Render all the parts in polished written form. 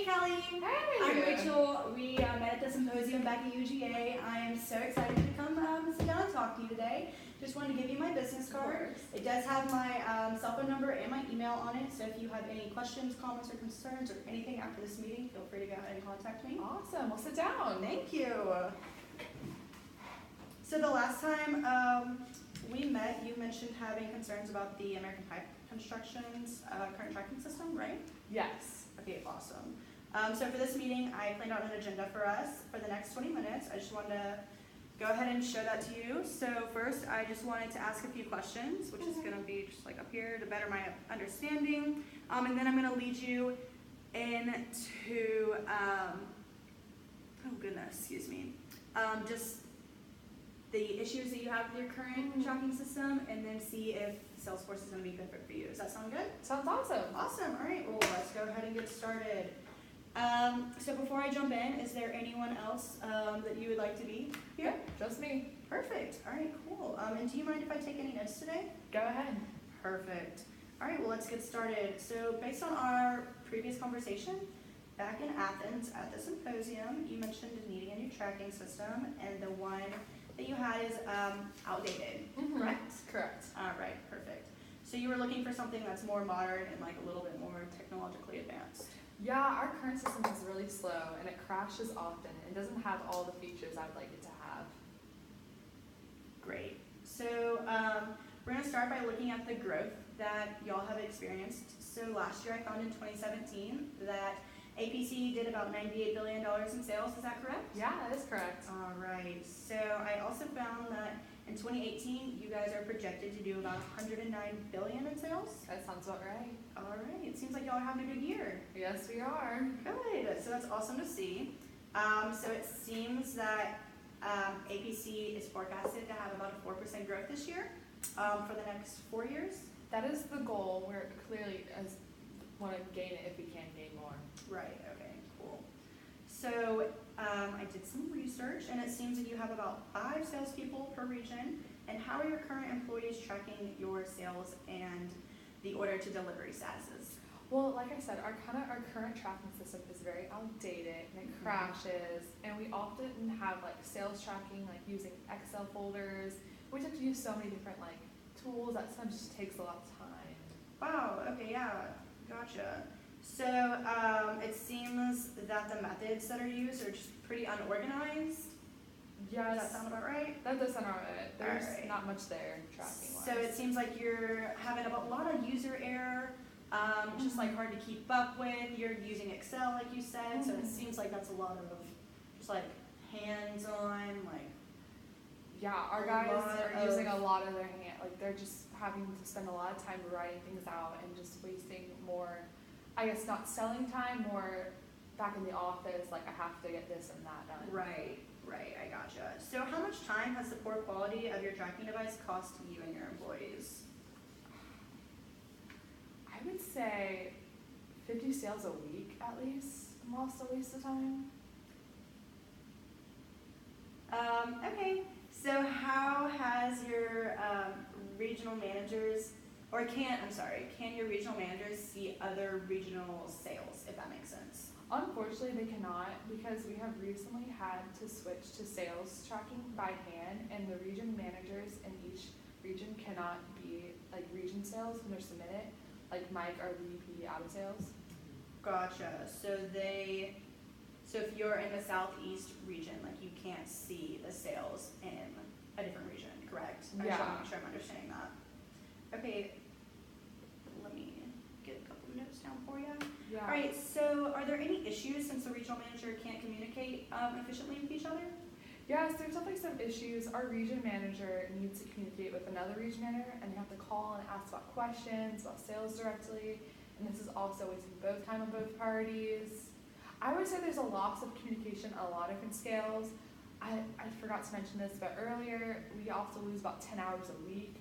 Kelly. Hey. I'm Rachel. We met at the symposium back at UGA. I am so excited to come sit down and talk to you today. Just wanted to give you my business card. It does have my cell phone number and my email on it, so if you have any questions, comments, or concerns, or anything after this meeting, feel free to go ahead and contact me. Awesome. Well, sit down. Thank you. So the last time we met, you mentioned having concerns about the American Pipe Construction's current tracking system, right? Yes. Okay, awesome. So for this meeting, I planned out an agenda for us for the next 20 minutes. I just wanted to go ahead and show that to you. So first, I just wanted to ask a few questions, which is going to be just like up here to better my understanding. And then I'm going to lead you into, oh goodness, excuse me, just the issues that you have with your current tracking system, and then see if Salesforce is going to be good fit for you. Does that sound good? Sounds awesome. Awesome. All right. Well, let's go ahead and get started. So before I jump in, is there anyone else that you would like to be here? Just me. Perfect. All right. Cool. And do you mind if I take any notes today? Go ahead. Perfect. All right. Well, let's get started. So based on our previous conversation back in Athens at the symposium, you mentioned needing a new tracking system, and the one that you had is outdated, correct? Correct. All right, perfect. So you were looking for something that's more modern and like a little bit more technologically advanced. Yeah, our current system is really slow and it crashes often and doesn't have all the features I'd like it to have. Great. So we're going to start by looking at the growth that y'all have experienced. So last year I found in 2017 that APC did about $98 billion in sales, is that correct? Yeah, that is correct. All right, so I also found that in 2018, you guys are projected to do about $109 billion in sales. That sounds about right. All right, it seems like y'all are having a good year. Yes, we are. Good, so that's awesome to see. So it seems that APC is forecasted to have about a 4% growth this year for the next 4 years. That is the goal. We're clearly want to gain it if we can gain more. Right, okay, cool. So I did some research, and it seems that you have about 5 salespeople per region. And how are your current employees tracking your sales and the order to delivery statuses? Well, like I said, our current tracking system is very outdated and it crashes, and we often have like sales tracking, like using Excel folders. We have to use so many different like tools that sometimes just takes a lot of time. Wow, okay, yeah, gotcha. So it seems that the methods that are used are just pretty unorganized. Yes. Does that sound about right? That does sound alright. There's Alright. not much there tracking wise. So it seems like you're having a lot of user error, just like hard to keep up with. You're using Excel like you said, so it seems like that's a lot of just like hands-on, like yeah, our guys are using a lot of their hand, like they're just having to spend a lot of time writing things out and just wasting more, I guess not selling time, more back in the office, like I have to get this and that done. Right, I gotcha. So how much time has the poor quality of your tracking device cost you and your employees? I would say 50 sales a week at least, lost a waste of time. Okay, so how has your regional managers, or can your regional managers see other regional sales, if that makes sense? Unfortunately, they cannot, because we have recently had to switch to sales tracking by hand, and the region managers in each region cannot be like region sales when they're submitted, like Mike, our VP out of sales. Gotcha. So if you're in the southeast region, like you can't see the sales in a different region, correct? I just want to make sure I'm understanding that. Okay, let me get a couple of notes down for you. Yeah. All right, so are there any issues since the regional manager can't communicate efficiently with each other? Yes, there's definitely some issues. Our region manager needs to communicate with another region manager, and they have to call and ask about questions, about sales directly, and this is also wasting both time on both parties. I would say there's a loss of communication on a lot of different scales. I forgot to mention this, but earlier we also lose about 10 hours a week,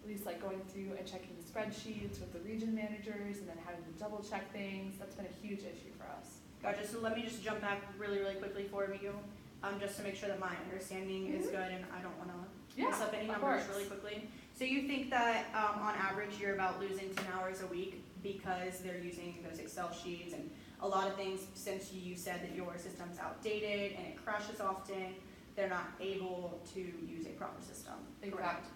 at least like going through and checking the spreadsheets with the region managers and then having to double check things. That's been a huge issue for us. Gotcha, so let me just jump back really quickly for you, just to make sure that my understanding is good and I don't want to mess up any numbers really quickly. So you think that on average you're about losing 10 hours a week because they're using those Excel sheets and a lot of things, since you said that your system's outdated and it crashes often, they're not able to use a proper system. Correct.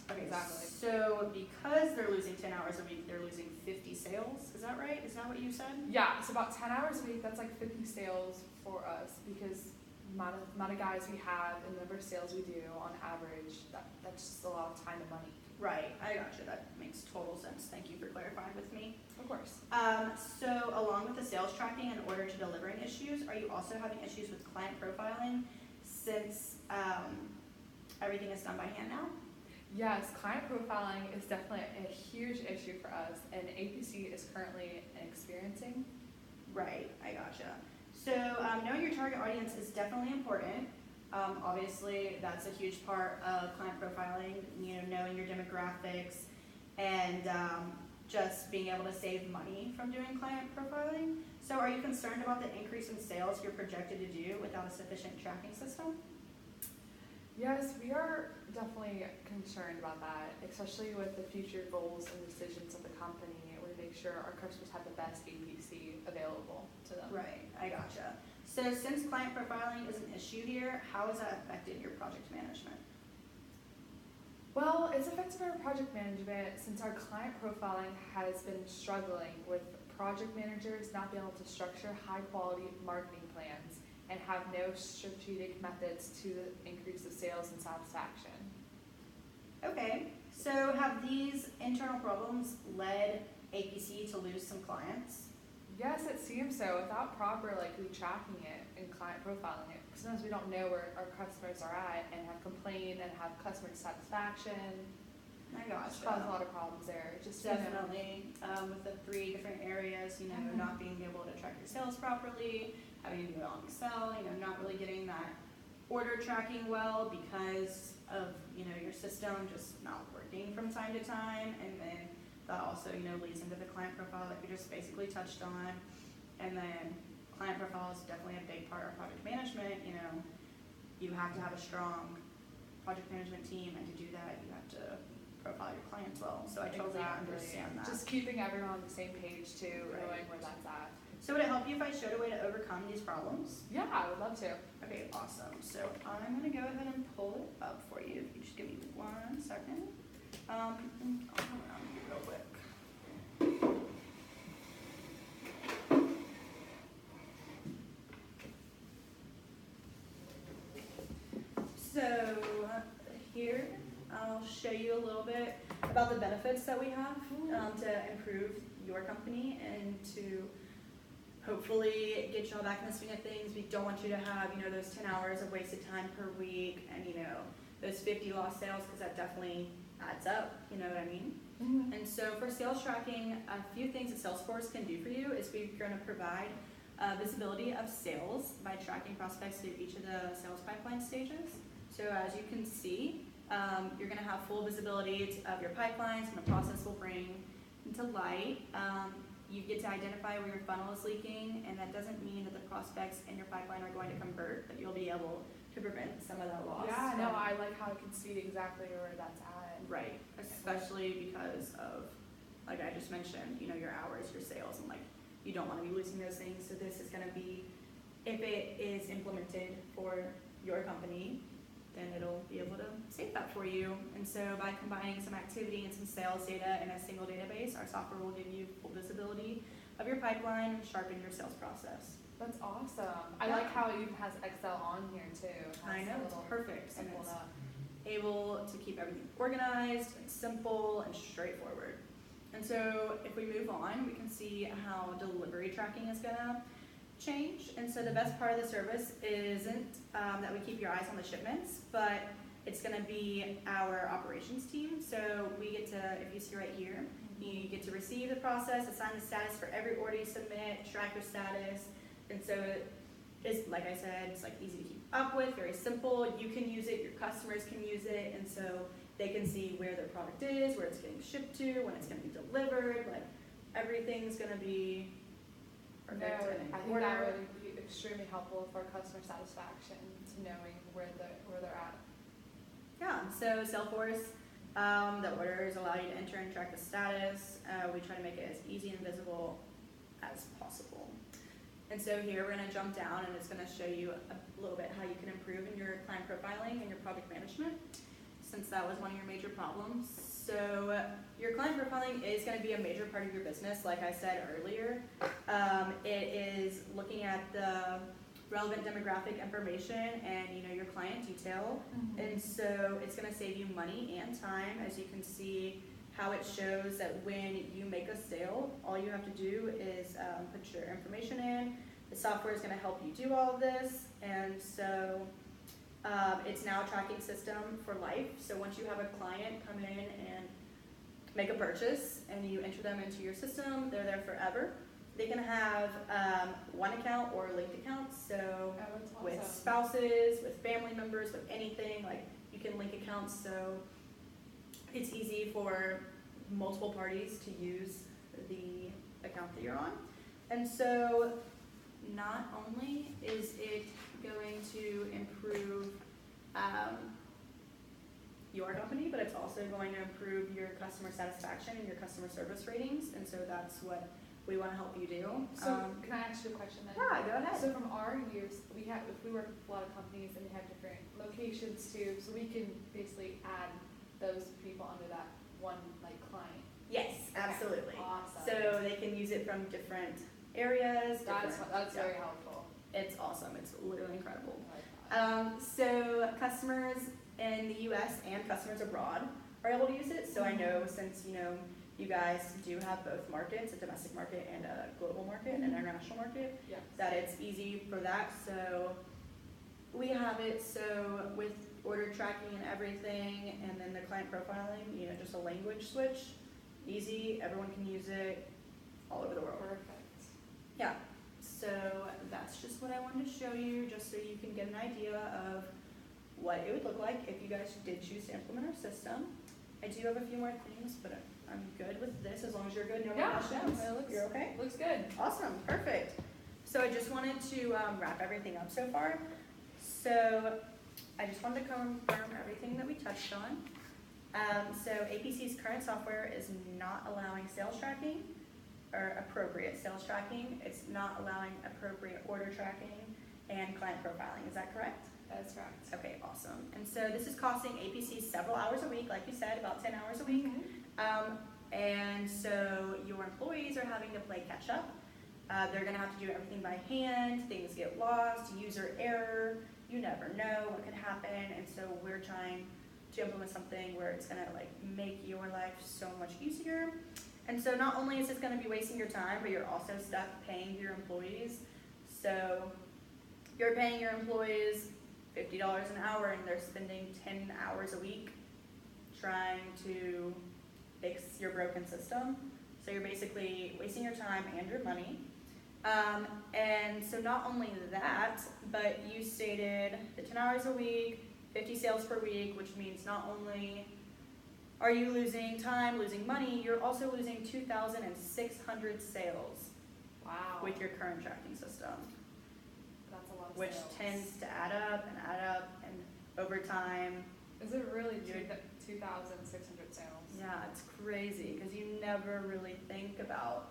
Okay, Exactly. so because they're losing 10 hours a week, they're losing 50 sales. Is that right? Is that what you said? Yeah, it's about 10 hours a week. That's like 50 sales for us because the amount of guys we have and the number of sales we do on average, that's just a lot of time and money. Right, I gotcha. That makes total sense. Thank you for clarifying with me. Of course. So along with the sales tracking and order to delivering issues, are you also having issues with client profiling since everything is done by hand now? Yes, client profiling is definitely a huge issue for us, and APC is currently experiencing. Right, I gotcha. So knowing your target audience is definitely important. Obviously, that's a huge part of client profiling, knowing your demographics and just being able to save money from doing client profiling. So are you concerned about the increase in sales you're projected to do without a sufficient tracking system? Yes, we are definitely concerned about that, especially with the future goals and decisions of the company. We make sure our customers have the best APC available to them. Right, I gotcha. So since client profiling is an issue here, how has that affected your project management? Well, it's affected our project management since our client profiling has been struggling with project managers not being able to structure high quality marketing plans and have no strategic methods to increase the sales and satisfaction. Okay, so have these internal problems led APC to lose some clients? Yes, it seems so. Without proper tracking it and client profiling it, sometimes we don't know where our customers are at and have complained and have customer dissatisfaction. I It's gotcha. caused a lot of problems there. Just Definitely, with the 3 different areas, Mhm. not being able to track your sales properly, having to do it on Excel, not really getting that order tracking well because of, your system just not working from time to time. And then that also, leads into the client profile that we just basically touched on. And then client profile is definitely a big part of project management. You have to have a strong project management team, and to do that, you have to profile your clients well. So I totally understand that. Just keeping everyone on the same page too, Right. knowing where that's at. So would it help you if I showed a way to overcome these problems? Yeah, I would love to. Okay, awesome. So I'm gonna go ahead and pull it up for you. If you just give me 1 second. I'll come around here real quick. So here, I'll show you a little bit about the benefits that we have to improve your company and to hopefully get y'all back in the swing of things. We don't want you to have, those 10 hours of wasted time per week and, those 50 lost sales, because that definitely adds up, you know what I mean? Mm-hmm. And so for sales tracking, a few things that Salesforce can do for you is we're going to provide visibility of sales by tracking prospects through each of the sales pipeline stages. So as you can see, you're going to have full visibility of your pipelines and the process will bring into light. You get to identify where your funnel is leaking, and that doesn't mean that the prospects in your pipeline are going to convert, but you'll be able to prevent some of that loss. Yeah, no, I like how I can see exactly where that's at. Right, especially because of, like I just mentioned, your hours, your sales, and you don't want to be losing those things. So this is going to be, if it is implemented for your company, then it'll be able to save that for you. And so by combining some activity and some sales data in a single database, our software will give you full visibility of your pipeline and sharpen your sales process. That's awesome. I Yeah. like how it even has Excel on here too. It has I know, a it's little perfect. And simple it's up. able to keep everything organized and simple and straightforward. And so if we move on, we can see how delivery tracking is gonna change. And so the best part of the service isn't that we keep your eyes on the shipments, but it's gonna be our operations team. So we get to, if you see right here, you get to receive the process, assign the status for every order you submit, track your status. And so it's, like I said, it's easy to keep up with, very simple. You can use it, your customers can use it, and so they can see where their product is, where it's getting shipped to, when it's gonna be delivered. Everything's gonna be perfect. No, and in I think order. that would be extremely helpful for customer satisfaction to knowing where they're at. Yeah, so Salesforce, the orders allow you to enter and track the status. We try to make it as easy and visible as possible. And so here we're gonna jump down and it's gonna show you a little bit how you can improve in your client profiling and your project management, since that was one of your major problems. So your client profiling is gonna be a major part of your business, like I said earlier. It is looking at the relevant demographic information and your client detail. And so it's gonna save you money and time. As you can see how it shows that when you make a sale, all you have to do is put your information in. The software is gonna help you do all of this. And so it's now a tracking system for life. So once you have a client come in and make a purchase and you enter them into your system, they're there forever. They can have one account or linked accounts. So that's awesome. with spouses, with family members, with anything, like you can link accounts. So it's easy for multiple parties to use the account that you're on. And so not only is it going to improve your company, but it's also going to improve your customer satisfaction and your customer service ratings. And so that's what we want to help you do. So can I ask you a question then? Yeah, go ahead. So from our use, we work with a lot of companies and we have different locations too, so we can basically add those people under that one client. Yes, absolutely. Awesome. So they can use it from different areas. That's very helpful. It's awesome. It's literally incredible. I like that. So customers in the U.S. and customers abroad are able to use it. So I know since you guys do have both markets, a domestic market and a global market, an international market, Yeah. that it's easy for that. So we have it so with order tracking and everything, and then the client profiling, just a language switch, easy, everyone can use it all over the world. Perfect. Yeah, so that's just what I wanted to show you, just so you can get an idea of what it would look like if you guys did choose to implement our system. I do have a few more things, but I'm good with this as long as you're good. No more questions? You're okay? Looks good. Awesome, perfect. So I just wanted to wrap everything up so far. So I just wanted to confirm everything that we touched on. So APC's current software is not allowing sales tracking or appropriate sales tracking. It's not allowing appropriate order tracking and client profiling. Is that correct? That is correct. Okay, awesome. And so this is costing APC several hours a week, like you said, about 10 hours a week. And so your employees are having to play catch up. They're gonna have to do everything by hand, things get lost, user error, you never know what could happen. And so we're trying to implement something where it's gonna make your life so much easier. And so not only is this gonna be wasting your time, but you're also stuck paying your employees. So you're paying your employees $50 an hour and they're spending 10 hours a week trying to fix your broken system. So you're basically wasting your time and your money. And so not only that, but you stated the 10 hours a week, 50 sales per week, which means not only are you losing time, losing money, you're also losing 2,600 sales with your current tracking system. That's a lot of Which sales. tends to add up, and over time, Is it really 2,600 sales? yeah, it's crazy, because you never really think about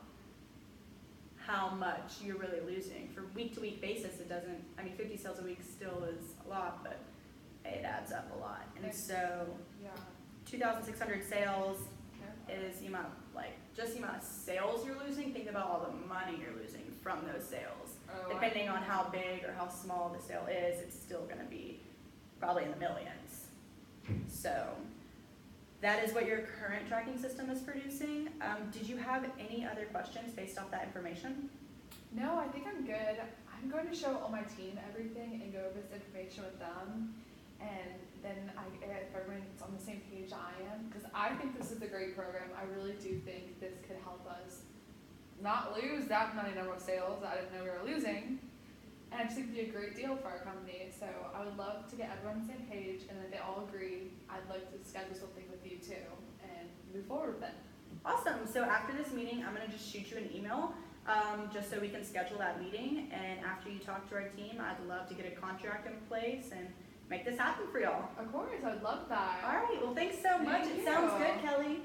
how much you're really losing. For week-to-week basis, it doesn't, 50 sales a week still is a lot, but it adds up a lot. And so, Yeah. 2,600 sales is the amount, just the amount of sales you're losing. Think about all the money you're losing from those sales. Depending on how big or how small the sale is, it's still gonna be probably in the millions. So that is what your current tracking system is producing. Did you have any other questions based off that information? No, I think I'm good. I'm going to show all my team everything and go over this information with them. And then if everyone's on the same page I am, because I think this is a great program. I really do think this could help us not lose that many number of sales that I didn't know we were losing. And I just think it'd be a great deal for our company. So I would love to get everyone on the same page, and if they all agree, I'd like to schedule something with you too and move forward with it. Awesome. So after this meeting, I'm gonna just shoot you an email, just so we can schedule that meeting. And after you talk to our team, I'd love to get a contract in place and make this happen for y'all. Of course, I would love that. All right. Well, thanks so much. Thank It sounds you. good, Kelly.